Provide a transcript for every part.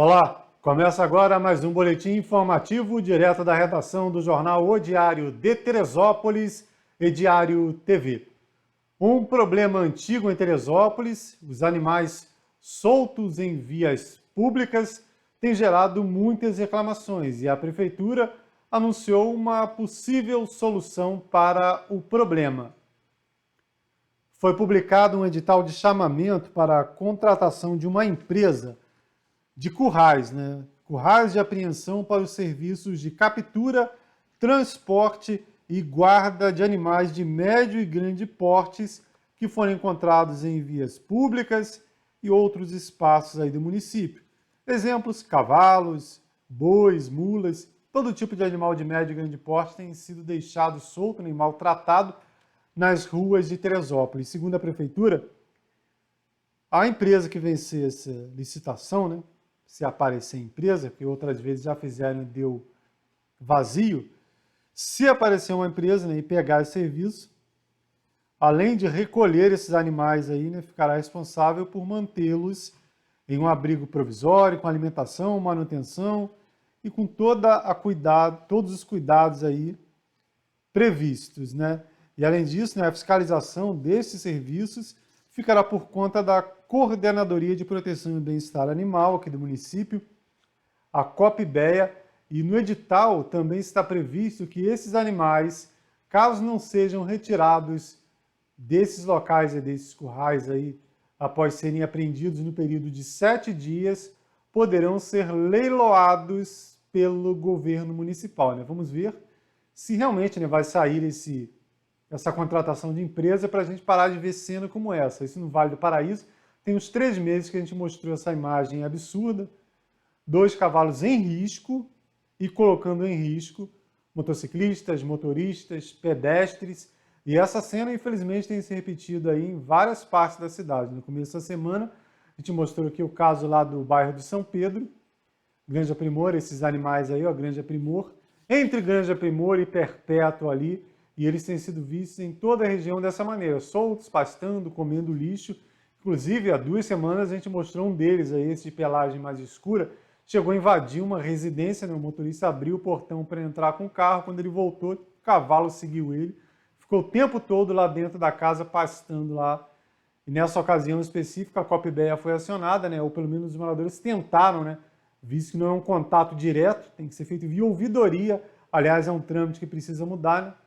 Olá, começa agora mais um boletim informativo direto da redação do jornal O Diário de Teresópolis e Diário TV. Um problema antigo em Teresópolis, os animais soltos em vias públicas, tem gerado muitas reclamações e a prefeitura anunciou uma possível solução para o problema. Foi publicado um edital de chamamento para a contratação de uma empresa de currais, currais de apreensão para os serviços de captura, transporte e guarda de animais de médio e grande portes que forem encontrados em vias públicas e outros espaços aí do município. Exemplos: cavalos, bois, mulas, todo tipo de animal de médio e grande porte tem sido deixado solto e maltratado nas ruas de Teresópolis. Segundo a prefeitura, a empresa que vencer essa licitação, se aparecer empresa, que outras vezes já fizeram e deu vazio, se aparecer uma empresa e pegar esse serviço, além de recolher esses animais aí, ficará responsável por mantê-los em um abrigo provisório, com alimentação, manutenção e com todos os cuidados aí previstos, E além disso, a fiscalização desses serviços ficará por conta da Coordenadoria de Proteção e Bem-Estar Animal aqui do município, a COPBEA, e no edital também está previsto que esses animais, caso não sejam retirados desses locais e desses currais aí, após serem apreendidos no período de 7 dias, poderão ser leiloados pelo governo municipal. Vamos ver se realmente vai sair essa contratação de empresa para a gente parar de ver cena como essa. Isso no Vale do Paraíso tem uns 3 meses que a gente mostrou essa imagem absurda, 2 cavalos em risco e colocando em risco motociclistas, motoristas, pedestres. E essa cena, infelizmente, tem se repetido aí em várias partes da cidade. No começo da semana, a gente mostrou aqui o caso lá do bairro de São Pedro, Granja Primor, esses animais aí, Granja Primor, entre Granja Primor e Perpétua ali, e eles têm sido vistos em toda a região dessa maneira, soltos, pastando, comendo lixo. Inclusive, há 2 semanas a gente mostrou um deles, aí, esse de pelagem mais escura, chegou a invadir uma residência, o motorista abriu o portão para entrar com o carro, quando ele voltou, o cavalo seguiu ele, ficou o tempo todo lá dentro da casa, pastando lá. E nessa ocasião específica, a COPBEA foi acionada, ou pelo menos os moradores tentaram, visto que não é um contato direto, tem que ser feito via ouvidoria, aliás, é um trâmite que precisa mudar,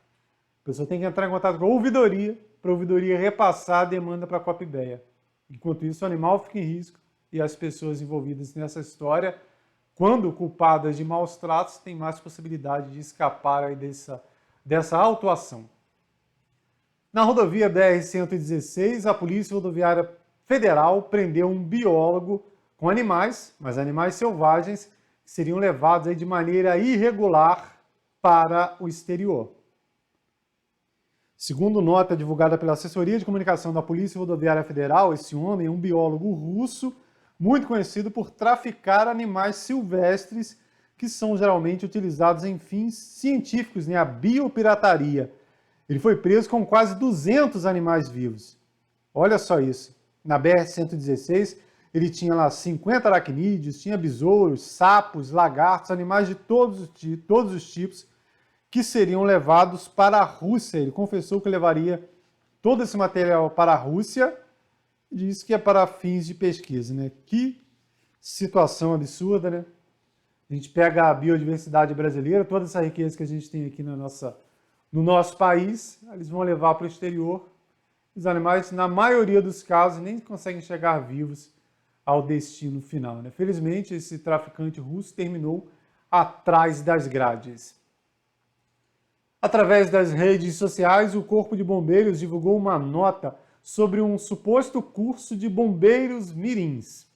A pessoa tem que entrar em contato com a ouvidoria, para a ouvidoria repassar a demanda para a COPBEA. Enquanto isso, o animal fica em risco e as pessoas envolvidas nessa história, quando culpadas de maus tratos, têm mais possibilidade de escapar aí dessa autuação. Na rodovia BR-116, a Polícia Rodoviária Federal prendeu um biólogo com animais, mas animais selvagens, que seriam levados aí de maneira irregular para o exterior. Segundo nota divulgada pela Assessoria de Comunicação da Polícia Rodoviária Federal, esse homem é um biólogo russo, muito conhecido por traficar animais silvestres, que são geralmente utilizados em fins científicos, a biopirataria. Ele foi preso com quase 200 animais vivos. Olha só isso. Na BR-116, ele tinha lá 50 aracnídeos, tinha besouros, sapos, lagartos, animais de todos os tipos, que seriam levados para a Rússia. Ele confessou que levaria todo esse material para a Rússia e disse que é para fins de pesquisa. Que situação absurda, A gente pega a biodiversidade brasileira, toda essa riqueza que a gente tem aqui no nosso país, eles vão levar para o exterior. Os animais, na maioria dos casos, nem conseguem chegar vivos ao destino final. Felizmente, esse traficante russo terminou atrás das grades. Através das redes sociais, o Corpo de Bombeiros divulgou uma nota sobre um suposto curso de bombeiros mirins.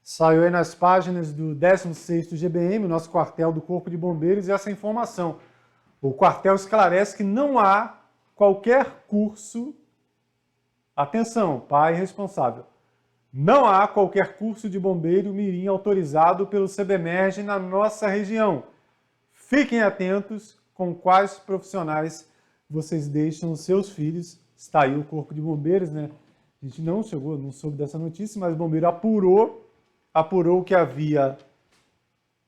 Saiu aí nas páginas do 16º GBM, o nosso quartel do Corpo de Bombeiros, essa informação. O quartel esclarece que não há qualquer curso, atenção, pai responsável, não há qualquer curso de bombeiro mirim autorizado pelo CBMERG na nossa região. Fiquem atentos com quais profissionais vocês deixam os seus filhos. Está aí o Corpo de Bombeiros, A gente não soube dessa notícia, mas o bombeiro apurou apurou que havia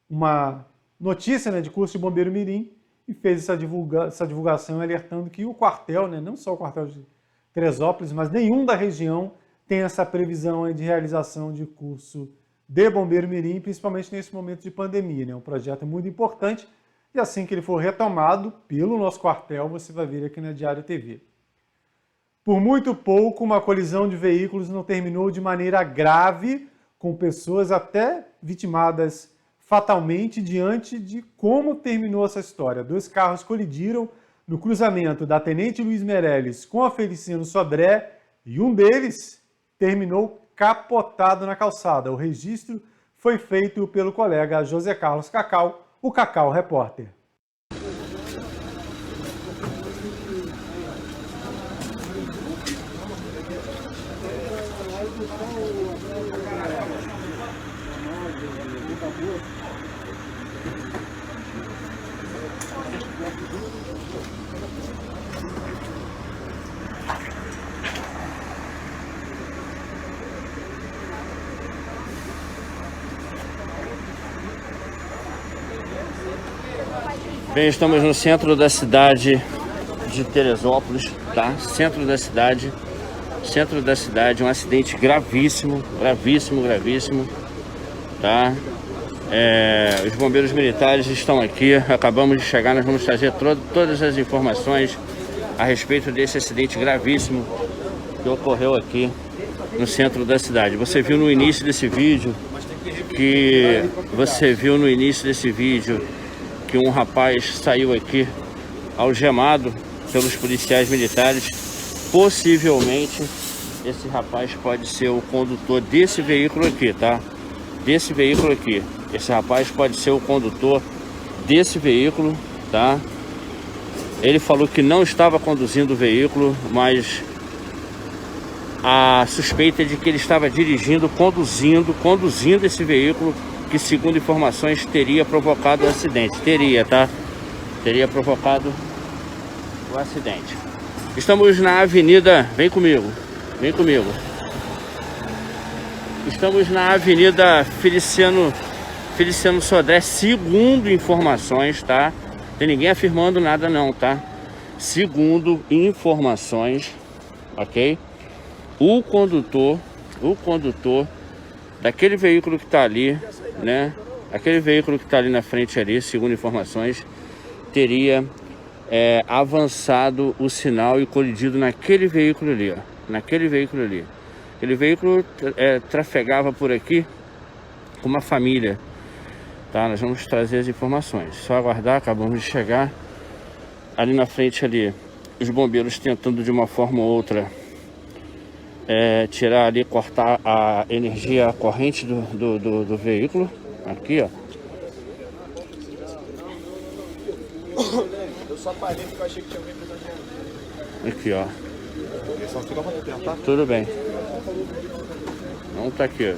uma notícia, né, de curso de bombeiro mirim e fez essa divulgação alertando que o quartel, né, não só o quartel de Teresópolis, mas nenhum da região tem essa previsão de realização de curso de bombeiro mirim, principalmente nesse momento de pandemia, né? Um projeto muito importante e assim que ele for retomado pelo nosso quartel, você vai ver aqui na Diário TV. Por muito pouco, uma colisão de veículos não terminou de maneira grave, com pessoas até vitimadas fatalmente diante de como terminou essa história. 2 carros colidiram no cruzamento da Tenente Luiz Meirelles com a Feliciano Sodré e um deles terminou capotado na calçada. O registro foi feito pelo colega José Carlos Cacau, o Cacau Repórter. Bem, estamos no centro da cidade de Teresópolis, tá? Centro da cidade, um acidente gravíssimo, tá? Os bombeiros militares estão aqui, acabamos de chegar, nós vamos trazer todas as informações a respeito desse acidente gravíssimo que ocorreu aqui no centro da cidade. Você viu no início desse vídeo que um rapaz saiu aqui algemado pelos policiais militares. Possivelmente esse rapaz pode ser o condutor desse veículo aqui, tá? Desse veículo aqui. Esse rapaz pode ser o condutor desse veículo, tá? Ele falou que não estava conduzindo o veículo, mas a suspeita é de que ele estava conduzindo esse veículo, que segundo informações teria provocado o acidente. Teria provocado o acidente. Estamos na avenida, vem comigo. Estamos na avenida Feliciano Sodré, segundo informações, tá? Tem ninguém afirmando nada não, tá? Segundo informações, ok? O condutor daquele veículo que tá ali, né? Aquele veículo que tá ali na frente ali, segundo informações, teria avançado o sinal e colidido naquele veículo ali, ó. Aquele veículo trafegava por aqui com uma família, tá? Nós vamos trazer as informações. Só aguardar, acabamos de chegar. Ali na frente ali, os bombeiros tentando de uma forma ou outra tirar ali, cortar a energia, a corrente do veículo. Aqui, ó. Eu só parei porque eu achei que tinha alguém precisando de... Aqui, ó. Só fica pra tentar. Tudo bem. Vamos tá aqui, ó.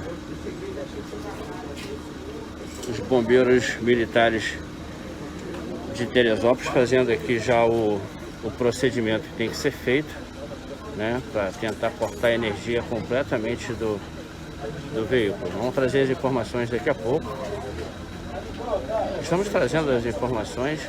Os bombeiros militares de Teresópolis fazendo aqui já o procedimento que tem que ser feito, né, para tentar cortar a energia completamente do veículo. Vamos trazer as informações daqui a pouco. Estamos trazendo as informações.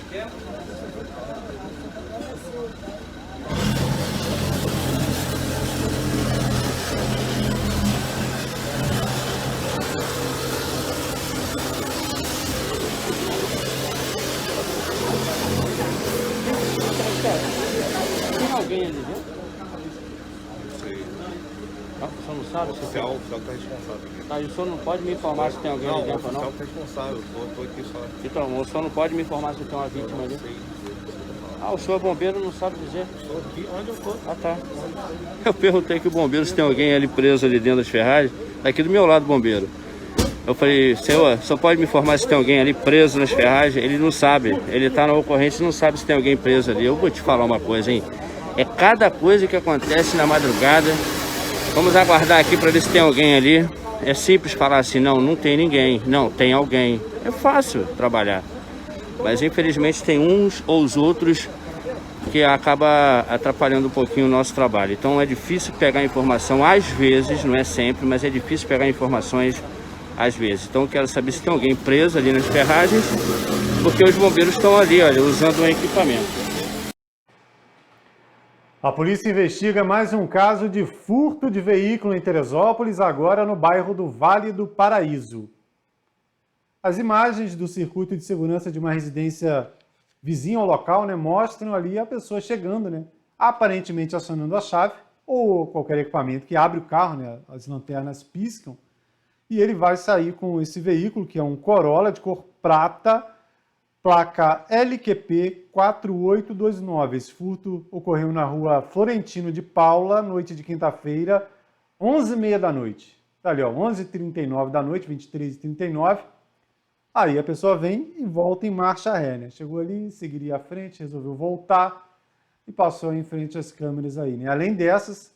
Tem alguém ali dentro? O senhor não sabe? O oficial está responsável. Tá, e o senhor não pode me informar se tem alguém ali dentro ou não? O oficial está responsável, eu estou aqui só. Então, o senhor não pode me informar se tem uma vítima ali? Ah, o senhor é bombeiro, não sabe dizer? Estou aqui onde eu estou. Ah, tá. Eu perguntei que o bombeiro se tem alguém ali preso ali dentro das ferragens. Tá aqui do meu lado, bombeiro. Eu falei, senhor, só pode me informar se tem alguém ali preso nas ferragens? Ele não sabe. Ele tá na ocorrência e não sabe se tem alguém preso ali. Eu vou te falar uma coisa, hein? É cada coisa que acontece na madrugada. Vamos aguardar aqui para ver se tem alguém ali. É simples falar assim, não tem ninguém. Não, tem alguém. É fácil trabalhar. Mas infelizmente tem uns ou os outros que acaba atrapalhando um pouquinho o nosso trabalho. Então é difícil pegar informação, às vezes, não é sempre, mas é difícil pegar informações às vezes. Então eu quero saber se tem alguém preso ali nas ferragens, porque os bombeiros estão ali, olha, usando o equipamento. A polícia investiga mais um caso de furto de veículo em Teresópolis, agora no bairro do Vale do Paraíso. As imagens do circuito de segurança de uma residência vizinha ao local, né, mostram ali a pessoa chegando, né, aparentemente acionando a chave ou qualquer equipamento que abre o carro, né, as lanternas piscam, e ele vai sair com esse veículo, que é um Corolla de cor prata, placa LQP 4829. Esse furto ocorreu na rua Florentino de Paula, noite de quinta-feira, 11h30 da noite. Tá ali, ó, 11h39 da noite, 23h39. Aí a pessoa vem e volta em marcha ré, né? Chegou ali, seguiria à frente, resolveu voltar e passou em frente às câmeras aí, né? Além dessas,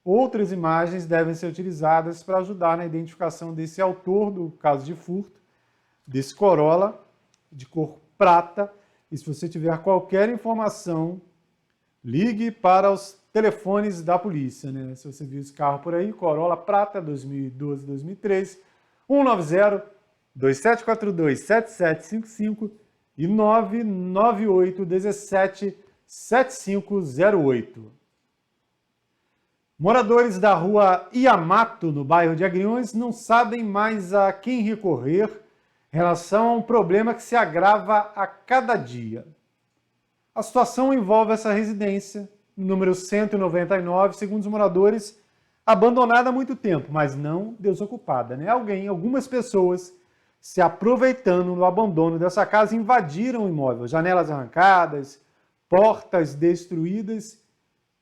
outras imagens devem ser utilizadas para ajudar na identificação desse autor do caso de furto, desse Corolla de cor prata. E se você tiver qualquer informação, ligue para os telefones da polícia, né? Se você viu esse carro por aí, Corolla prata 2012, 2013, 190-2742-7755 e 998-17-7508. Moradores da rua Iamato, no bairro de Agriões, não sabem mais a quem recorrer em relação a um problema que se agrava a cada dia. A situação envolve essa residência, número 199, segundo os moradores, abandonada há muito tempo, mas não desocupada, né? Algumas pessoas, se aproveitando do abandono dessa casa, invadiram o imóvel, janelas arrancadas, portas destruídas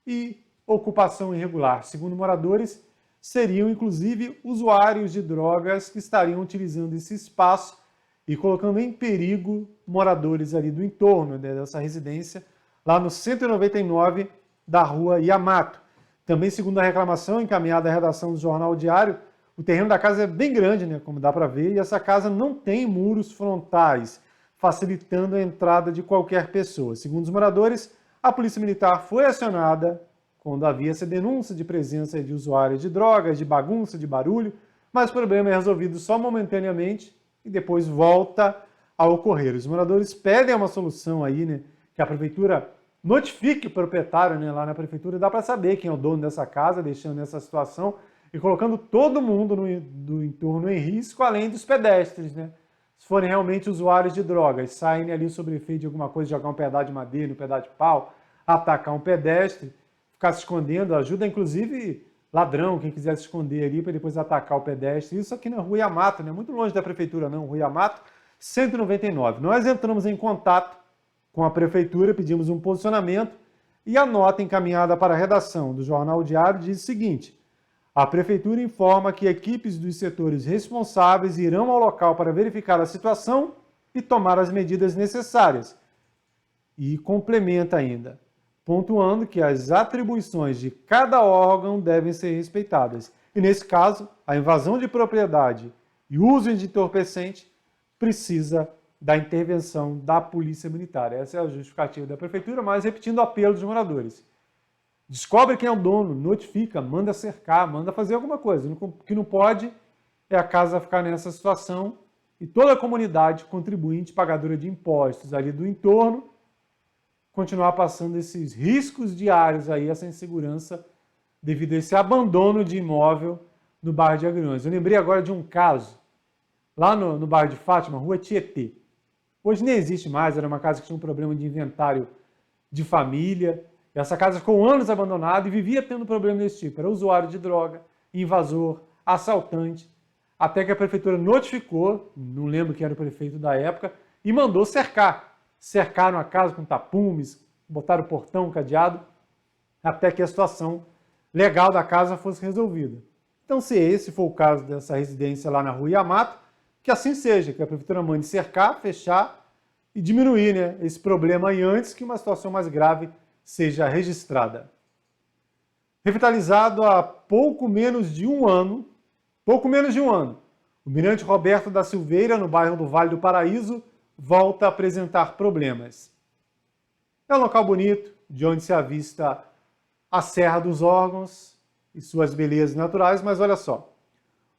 e ocupação irregular. Segundo moradores, seriam inclusive usuários de drogas que estariam utilizando esse espaço e colocando em perigo moradores ali do entorno, né, dessa residência, lá no 199 da rua Iamato. Também, segundo a reclamação encaminhada à redação do Jornal Diário, o terreno da casa é bem grande, né, como dá para ver, e essa casa não tem muros frontais, facilitando a entrada de qualquer pessoa. Segundo os moradores, a Polícia Militar foi acionada quando havia essa denúncia de presença de usuários de drogas, de bagunça, de barulho, mas o problema é resolvido só momentaneamente e depois volta a ocorrer. Os moradores pedem uma solução aí, né, que a prefeitura notifique o proprietário, né, lá na prefeitura, dá para saber quem é o dono dessa casa, deixando essa situação e colocando todo mundo do entorno em risco, além dos pedestres, né? Se forem realmente usuários de drogas, saírem ali sob efeito de alguma coisa, jogar um pedaço de madeira, um pedaço de pau, atacar um pedestre, ficar se escondendo, ajuda inclusive ladrão, quem quiser se esconder ali para depois atacar o pedestre. Isso aqui na rua Iamato, não é muito longe da prefeitura não, rua Iamato, 199. Nós entramos em contato com a prefeitura, pedimos um posicionamento e a nota encaminhada para a redação do Jornal Diário diz o seguinte: a prefeitura informa que equipes dos setores responsáveis irão ao local para verificar a situação e tomar as medidas necessárias. E complementa ainda, pontuando que as atribuições de cada órgão devem ser respeitadas. E nesse caso, a invasão de propriedade e uso de entorpecente precisa da intervenção da Polícia Militar. Essa é a justificativa da prefeitura, mas repetindo o apelo dos moradores. Descobre quem é o dono, notifica, manda cercar, manda fazer alguma coisa. O que não pode é a casa ficar nessa situação e toda a comunidade contribuinte, pagadora de impostos ali do entorno, continuar passando esses riscos diários aí, essa insegurança devido a esse abandono de imóvel no bairro de Agriões. Eu lembrei agora de um caso lá no bairro de Fátima, rua Tietê. Hoje nem existe mais, era uma casa que tinha um problema de inventário de família. Essa casa ficou anos abandonada e vivia tendo problema desse tipo. Era usuário de droga, invasor, assaltante, até que a prefeitura notificou, não lembro quem era o prefeito da época, e mandou cercar. Cercaram a casa com tapumes, botaram o portão cadeado, até que a situação legal da casa fosse resolvida. Então, se esse for o caso dessa residência lá na rua Iamato, que assim seja, que a prefeitura mande cercar, fechar e diminuir, né, esse problema aí antes que uma situação mais grave seja registrada. Revitalizado há pouco menos de um ano, o Mirante Roberto da Silveira, no bairro do Vale do Paraíso, volta a apresentar problemas. É um local bonito, de onde se avista a Serra dos Órgãos e suas belezas naturais, mas olha só,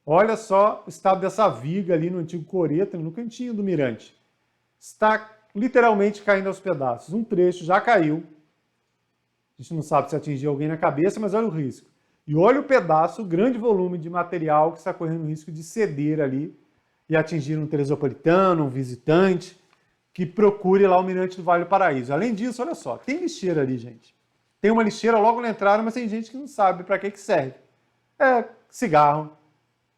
Olha só o estado dessa viga ali no antigo coreto, no cantinho do mirante. Está literalmente caindo aos pedaços. Um trecho já caiu. A gente não sabe se atingiu alguém na cabeça, mas olha o risco. E olha o pedaço, o grande volume de material que está correndo o risco de ceder ali e atingir um teresopolitano, um visitante que procure lá o mirante do Vale do Paraíso. Além disso, olha só, tem lixeira ali, gente. Tem uma lixeira logo na entrada, mas tem gente que não sabe para que serve. É cigarro,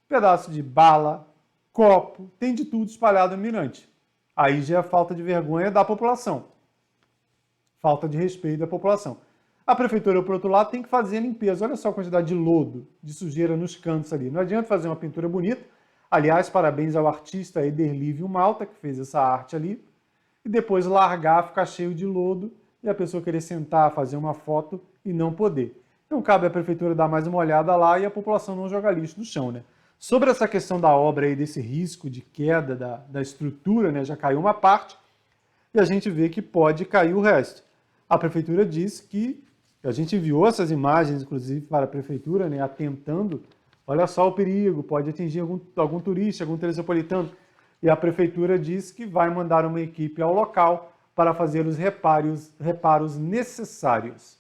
pedaço de bala, copo, tem de tudo espalhado no mirante. Aí já é falta de vergonha da população. Falta de respeito da população. A prefeitura, por outro lado, tem que fazer a limpeza. Olha só a quantidade de lodo, de sujeira nos cantos ali. Não adianta fazer uma pintura bonita. Aliás, parabéns ao artista Ederlívio Malta, que fez essa arte ali. E depois largar, ficar cheio de lodo e a pessoa querer sentar, fazer uma foto e não poder. Então cabe à prefeitura dar mais uma olhada lá e a população não jogar lixo no chão, né? Sobre essa questão da obra aí, desse risco de queda da estrutura, né? Já caiu uma parte e a gente vê que pode cair o resto. A prefeitura diz que, a gente enviou essas imagens, inclusive, para a prefeitura, né? Atentando, olha só o perigo, pode atingir algum turista, algum teresopolitano. E a prefeitura diz que vai mandar uma equipe ao local para fazer os reparos necessários.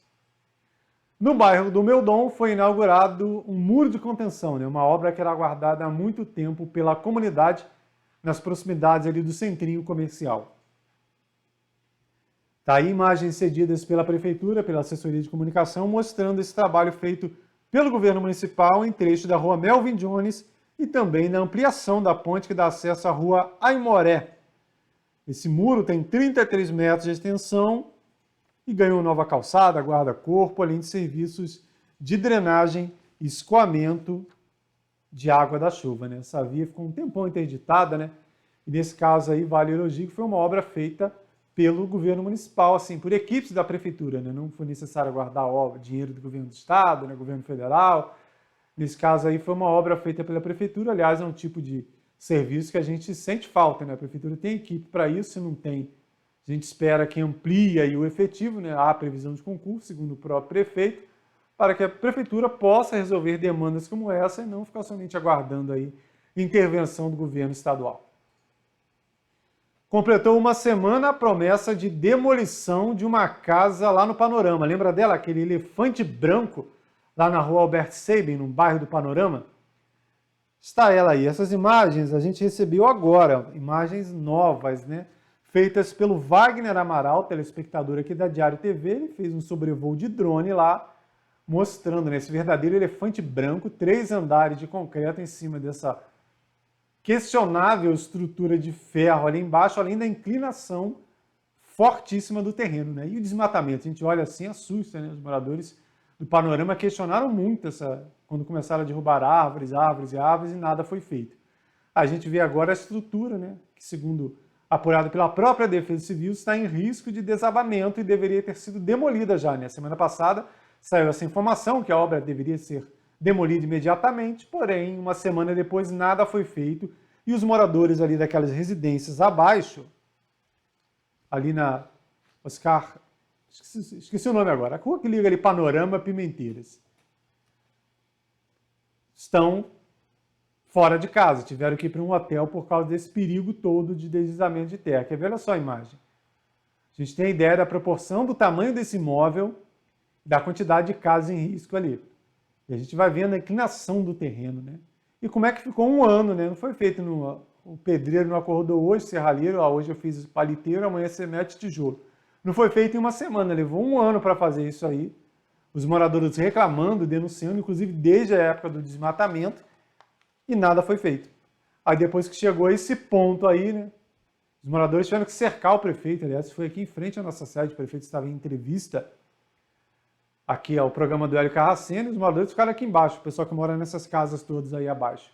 No bairro do Meudon foi inaugurado um muro de contenção, né? Uma obra que era aguardada há muito tempo pela comunidade nas proximidades ali do centrinho comercial. Tá aí imagens cedidas pela prefeitura, pela assessoria de comunicação, mostrando esse trabalho feito pelo governo municipal em trecho da rua Melvin Jones e também na ampliação da ponte que dá acesso à rua Aimoré. Esse muro tem 33 metros de extensão e ganhou nova calçada, guarda-corpo, além de serviços de drenagem e escoamento de água da chuva, né? Essa via ficou um tempão interditada, né? E nesse caso aí, vale elogio, que foi uma obra feita pelo governo municipal, assim, por equipes da prefeitura, né? Não foi necessário guardar dinheiro do governo do estado, né? Governo federal. Nesse caso aí foi uma obra feita pela prefeitura, aliás, é um tipo de serviço que a gente sente falta, né? A prefeitura tem equipe para isso, se não tem, a gente espera que amplie aí o efetivo, né? Há previsão de concurso, segundo o próprio prefeito, para que a prefeitura possa resolver demandas como essa e não ficar somente aguardando aí intervenção do governo estadual. Completou uma semana a promessa de demolição de uma casa lá no Panorama. Lembra dela? Aquele elefante branco lá na rua Albert Sabin, no bairro do Panorama? Está ela aí. Essas imagens a gente recebeu agora, imagens novas, né? Feitas pelo Wagner Amaral, telespectador aqui da Diário TV. Ele fez um sobrevoo de drone lá, mostrando, né, esse verdadeiro elefante branco, 3 andares de concreto em cima dessa questionável estrutura de ferro ali embaixo, além da inclinação fortíssima do terreno, né? E o desmatamento, a gente olha assim, assusta, né? Os moradores do Panorama questionaram muito quando começaram a derrubar árvores, e nada foi feito. A gente vê agora a estrutura, né? Que, segundo apurado pela própria Defesa Civil, está em risco de desabamento e deveria ter sido demolida já, né? Semana passada saiu essa informação que a obra deveria ser demolida imediatamente, porém, uma semana depois nada foi feito e os moradores ali daquelas residências abaixo, ali na Oscar, esqueci o nome agora, a rua que liga ali Panorama Pimenteiras, estão fora de casa, tiveram que ir para um hotel por causa desse perigo todo de deslizamento de terra. Quer ver? Olha só a imagem. A gente tem a ideia da proporção do tamanho desse imóvel, da quantidade de casas em risco ali. E a gente vai vendo a inclinação do terreno, né? E como é que ficou um ano, né? Não foi feito o pedreiro não acordou hoje, serralheiro, hoje eu fiz paliteiro, amanhã você mete tijolo. Não foi feito em uma semana, levou um ano para fazer isso aí. Os moradores reclamando, denunciando, inclusive desde a época do desmatamento, e nada foi feito. Aí depois que chegou a esse ponto aí, né? Os moradores tiveram que cercar o prefeito, aliás, foi aqui em frente à nossa sede, o prefeito estava em entrevista aqui ao programa do Hélio Carracene, os moradores ficaram aqui embaixo, o pessoal que mora nessas casas todas aí abaixo.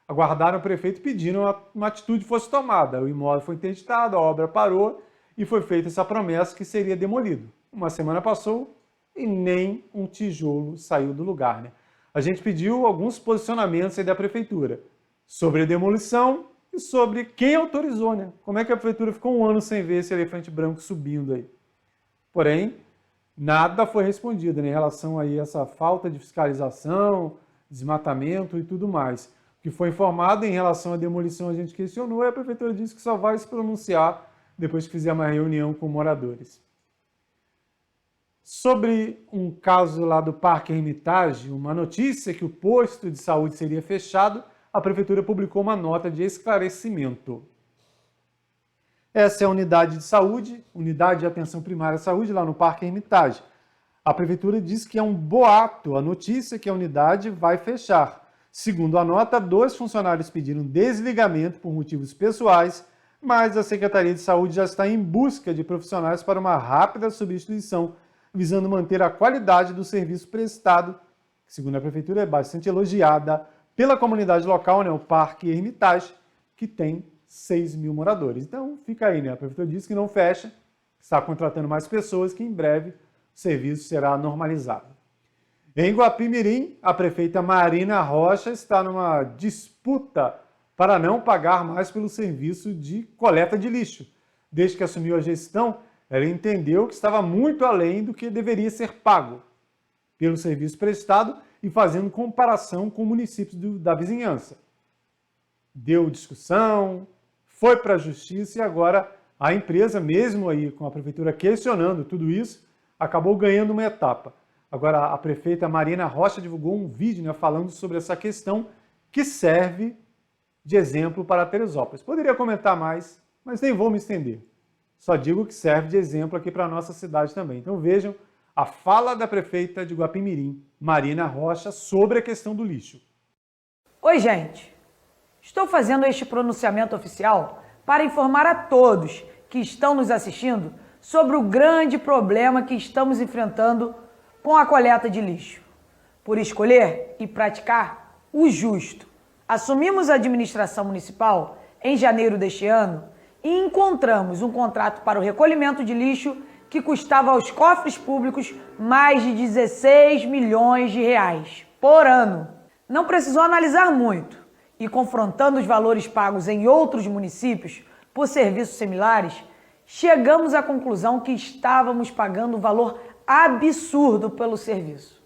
Aguardaram o prefeito e pediram uma atitude fosse tomada. O imóvel foi interditado, a obra parou e foi feita essa promessa que seria demolido. Uma semana passou e nem um tijolo saiu do lugar, né? A gente pediu alguns posicionamentos aí da prefeitura sobre a demolição e sobre quem autorizou, né? Como é que a prefeitura ficou um ano sem ver esse elefante branco subindo aí? Porém, nada foi respondido, né, em relação aí a essa falta de fiscalização, desmatamento e tudo mais. O que foi informado em relação à demolição, a gente questionou e a prefeitura disse que só vai se pronunciar depois que fizer uma reunião com moradores. Sobre um caso lá do Parque Hermitage, uma notícia que o posto de saúde seria fechado, a prefeitura publicou uma nota de esclarecimento. Essa é a unidade de saúde, unidade de atenção primária à saúde lá no Parque Hermitage. A prefeitura diz que é um boato a notícia que a unidade vai fechar. Segundo a nota, 2 funcionários pediram desligamento por motivos pessoais, mas a Secretaria de Saúde já está em busca de profissionais para uma rápida substituição, visando manter a qualidade do serviço prestado, que, segundo a prefeitura, é bastante elogiada pela comunidade local, né, o Parque Hermitage, que tem 6 mil moradores. Então, fica aí, né? A prefeitura disse que não fecha, está contratando mais pessoas, que em breve o serviço será normalizado. Em Guapimirim, a prefeita Marina Rocha está numa disputa para não pagar mais pelo serviço de coleta de lixo. Desde que assumiu a gestão, ela entendeu que estava muito além do que deveria ser pago pelo serviço prestado e fazendo comparação com municípios da vizinhança. Deu discussão, foi para a justiça e agora a empresa, mesmo aí com a prefeitura questionando tudo isso, acabou ganhando uma etapa. Agora, a prefeita Marina Rocha divulgou um vídeo, né, falando sobre essa questão que serve de exemplo para Teresópolis. Poderia comentar mais, mas nem vou me estender. Só digo que serve de exemplo aqui para a nossa cidade também. Então vejam a fala da prefeita de Guapimirim, Marina Rocha, sobre a questão do lixo. Oi, gente. Estou fazendo este pronunciamento oficial para informar a todos que estão nos assistindo sobre o grande problema que estamos enfrentando com a coleta de lixo. Por escolher e praticar o justo, assumimos a administração municipal em janeiro deste ano e encontramos um contrato para o recolhimento de lixo que custava aos cofres públicos mais de 16 milhões de reais por ano. Não precisou analisar muito e, confrontando os valores pagos em outros municípios por serviços similares, chegamos à conclusão que estávamos pagando um valor absurdo pelo serviço.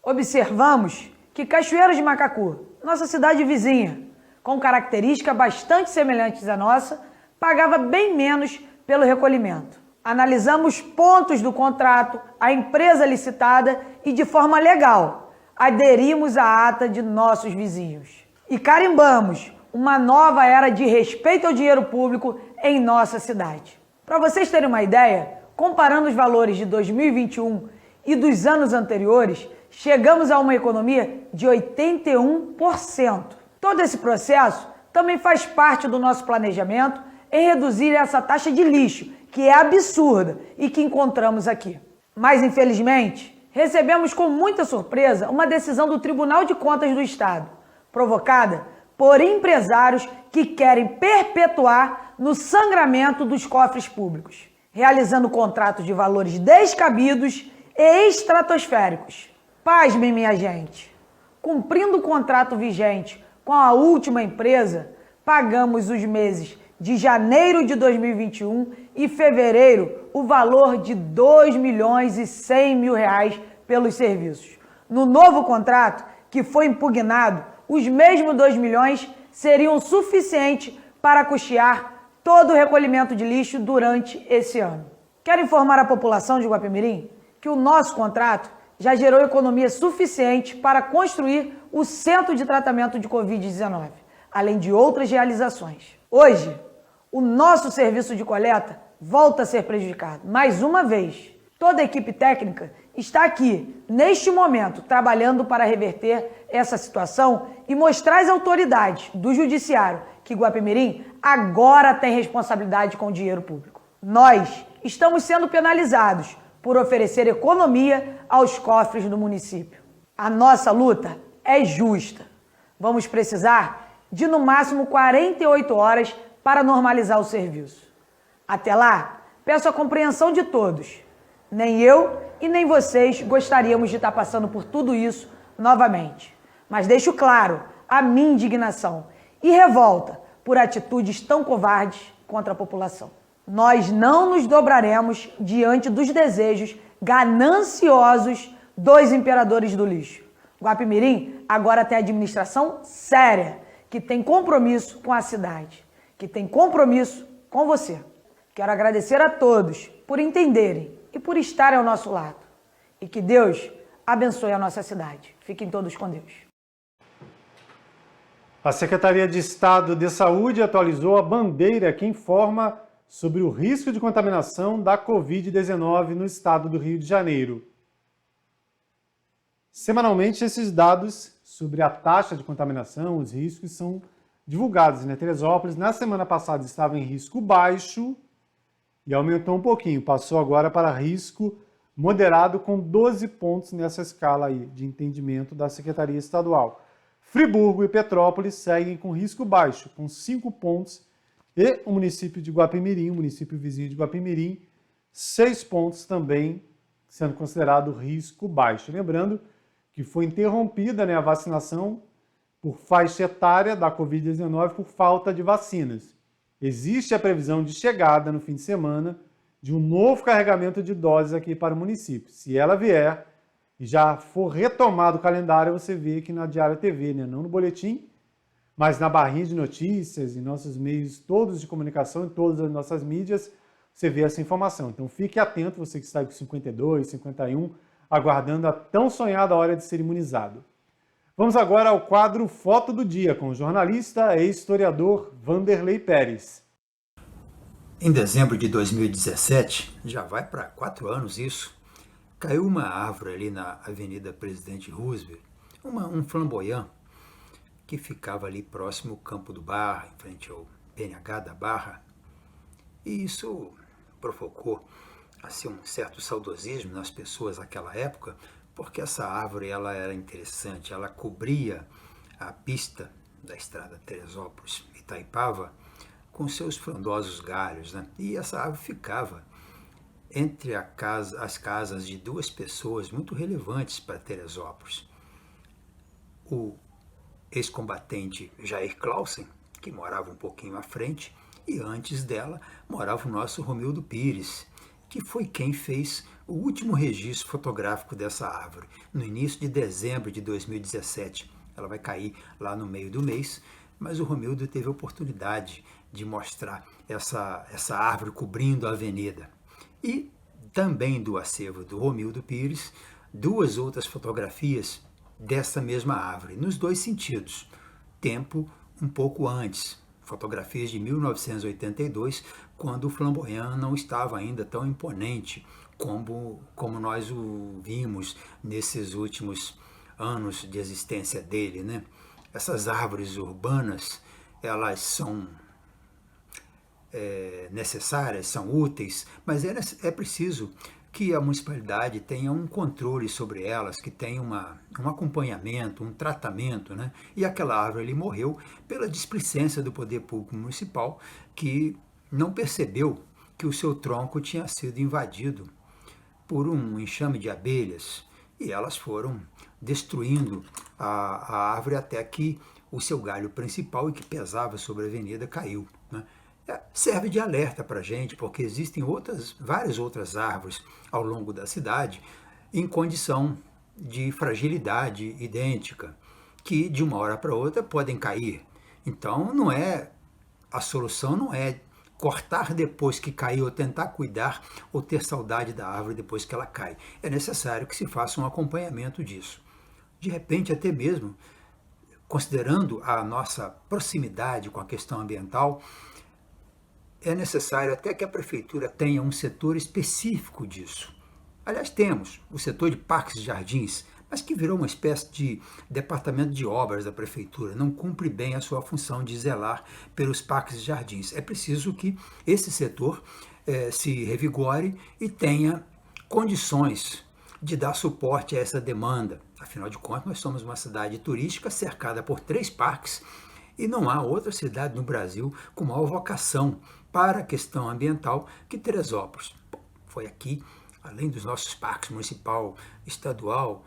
Observamos que Cachoeira de Macacu, nossa cidade vizinha, com características bastante semelhantes à nossa, pagava bem menos pelo recolhimento. Analisamos pontos do contrato, a empresa licitada e, de forma legal, aderimos à ata de nossos vizinhos. E carimbamos uma nova era de respeito ao dinheiro público em nossa cidade. Para vocês terem uma ideia, comparando os valores de 2021 e dos anos anteriores, chegamos a uma economia de 81%. Todo esse processo também faz parte do nosso planejamento em reduzir essa taxa de lixo, que é absurda e que encontramos aqui. Mas, infelizmente, recebemos com muita surpresa uma decisão do Tribunal de Contas do Estado, provocada por empresários que querem perpetuar no sangramento dos cofres públicos, realizando contratos de valores descabidos e estratosféricos. Pasmem, minha gente. Cumprindo o contrato vigente com a última empresa, pagamos os meses de janeiro de 2021 e fevereiro o valor de R$ 2.100.000 pelos serviços. No novo contrato, que foi impugnado, os mesmos 2 milhões seriam suficientes para custear todo o recolhimento de lixo durante esse ano. Quero informar a população de Guapimirim que o nosso contrato já gerou economia suficiente para construir o Centro de Tratamento de Covid-19, além de outras realizações. Hoje, o nosso serviço de coleta volta a ser prejudicado. Mais uma vez, toda a equipe técnica está aqui, neste momento, trabalhando para reverter essa situação e mostrar às autoridades do Judiciário que Guapimirim agora tem responsabilidade com o dinheiro público. Nós estamos sendo penalizados por oferecer economia aos cofres do município. A nossa luta é justa. Vamos precisar de, no máximo, 48 horas para normalizar o serviço. Até lá, peço a compreensão de todos. Nem eu e nem vocês gostaríamos de estar passando por tudo isso novamente. Mas deixo claro a minha indignação e revolta por atitudes tão covardes contra a população. Nós não nos dobraremos diante dos desejos gananciosos dos imperadores do lixo. Guapimirim agora tem administração séria que tem compromisso com a cidade, que tem compromisso com você. Quero agradecer a todos por entenderem e por estarem ao nosso lado. E que Deus abençoe a nossa cidade. Fiquem todos com Deus. A Secretaria de Estado de Saúde atualizou a bandeira que informa sobre o risco de contaminação da Covid-19 no estado do Rio de Janeiro. Semanalmente, esses dados sobre a taxa de contaminação, os riscos, são divulgados. Teresópolis, na semana passada, estava em risco baixo e aumentou um pouquinho, passou agora para risco moderado com 12 pontos nessa escala aí de entendimento da Secretaria Estadual. Friburgo e Petrópolis seguem com risco baixo, com 5 pontos, e o município de Guapimirim, o município vizinho de Guapimirim, 6 pontos também sendo considerado risco baixo. Lembrando que foi interrompida a vacinação por faixa etária da Covid-19 por falta de vacinas. Existe a previsão de chegada no fim de semana de um novo carregamento de doses aqui para o município. Se ela vier e já for retomado o calendário, você vê aqui na Diário TV, não no boletim, mas na barrinha de notícias, em nossos meios todos de comunicação, em todas as nossas mídias, você vê essa informação. Então fique atento, você que está com 52, 51, aguardando a tão sonhada hora de ser imunizado. Vamos agora ao quadro Foto do Dia, com o jornalista e historiador Vanderlei Pérez. Em dezembro de 2017, já vai para 4 anos isso, caiu uma árvore ali na Avenida Presidente Roosevelt, um flamboyant, que ficava ali próximo ao Campo do Barra, em frente ao PNH da Barra. E isso provocou assim, um certo saudosismo nas pessoas naquela época, porque essa árvore ela era interessante, ela cobria a pista da estrada Teresópolis-Itaipava com seus frondosos galhos, E essa árvore ficava entre as casas de 2 pessoas muito relevantes para Teresópolis. O ex-combatente Jair Clausen, que morava um pouquinho à frente, e antes dela morava o nosso Romildo Pires, que foi quem fez o último registro fotográfico dessa árvore, no início de dezembro de 2017. Ela vai cair lá no meio do mês, mas o Romildo teve a oportunidade de mostrar essa árvore cobrindo a avenida. E também do acervo do Romildo Pires, 2 outras fotografias dessa mesma árvore, nos 2 sentidos. Tempo um pouco antes, fotografias de 1982, quando o flamboyant não estava ainda tão imponente como nós o vimos nesses últimos anos de existência dele, Essas árvores urbanas, elas são necessárias, são úteis, mas é preciso que a municipalidade tenha um controle sobre elas, que tenha um acompanhamento, um tratamento, E aquela árvore ali morreu pela displicência do poder público municipal, que não percebeu que o seu tronco tinha sido invadido por um enxame de abelhas, e elas foram destruindo a árvore até que o seu galho principal, e que pesava sobre a avenida, caiu. Serve de alerta para a gente, porque existem várias outras árvores ao longo da cidade em condição de fragilidade idêntica, que de uma hora para outra podem cair. Então a solução não é cortar depois que caiu, ou tentar cuidar, ou ter saudade da árvore depois que ela cai. É necessário que se faça um acompanhamento disso. De repente, até mesmo, considerando a nossa proximidade com a questão ambiental, é necessário até que a prefeitura tenha um setor específico disso. Aliás, temos o setor de parques e jardins, mas que virou uma espécie de departamento de obras da prefeitura, não cumpre bem a sua função de zelar pelos parques e jardins. É preciso que esse setor se revigore e tenha condições de dar suporte a essa demanda. Afinal de contas, nós somos uma cidade turística cercada por 3 parques, e não há outra cidade no Brasil com maior vocação para a questão ambiental que Teresópolis. Foi aqui, além dos nossos parques municipal, estadual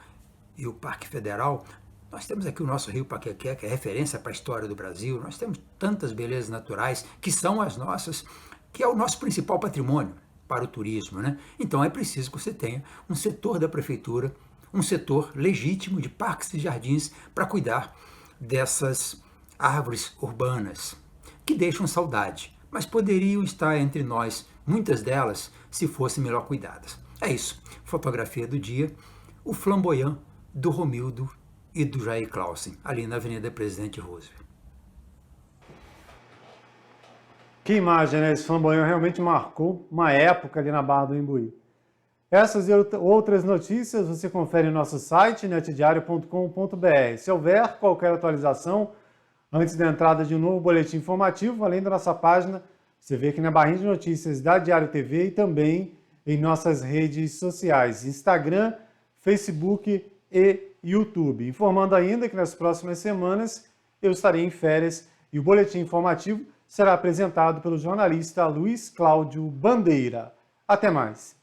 e o Parque Federal, nós temos aqui o nosso Rio Paquequé, que é referência para a história do Brasil. Nós temos tantas belezas naturais que são as nossas, que é o nosso principal patrimônio para o turismo, Então é preciso que você tenha um setor da prefeitura, um setor legítimo de parques e jardins para cuidar dessas árvores urbanas, que deixam saudade, mas poderiam estar entre nós, muitas delas, se fossem melhor cuidadas. É isso. Fotografia do dia, o flamboyant do Romildo e do Jair Clausen, ali na Avenida Presidente Roosevelt. Que imagem, né? Esse flamboyant realmente marcou uma época ali na Barra do Imbuí. Essas e outras notícias você confere no nosso site, netdiario.com.br. Se houver qualquer atualização, antes da entrada de um novo boletim informativo, além da nossa página, você vê aqui na barrinha de notícias da Diário TV e também em nossas redes sociais, Instagram, Facebook e YouTube. Informando ainda que nas próximas semanas eu estarei em férias e o boletim informativo será apresentado pelo jornalista Luiz Cláudio Bandeira. Até mais!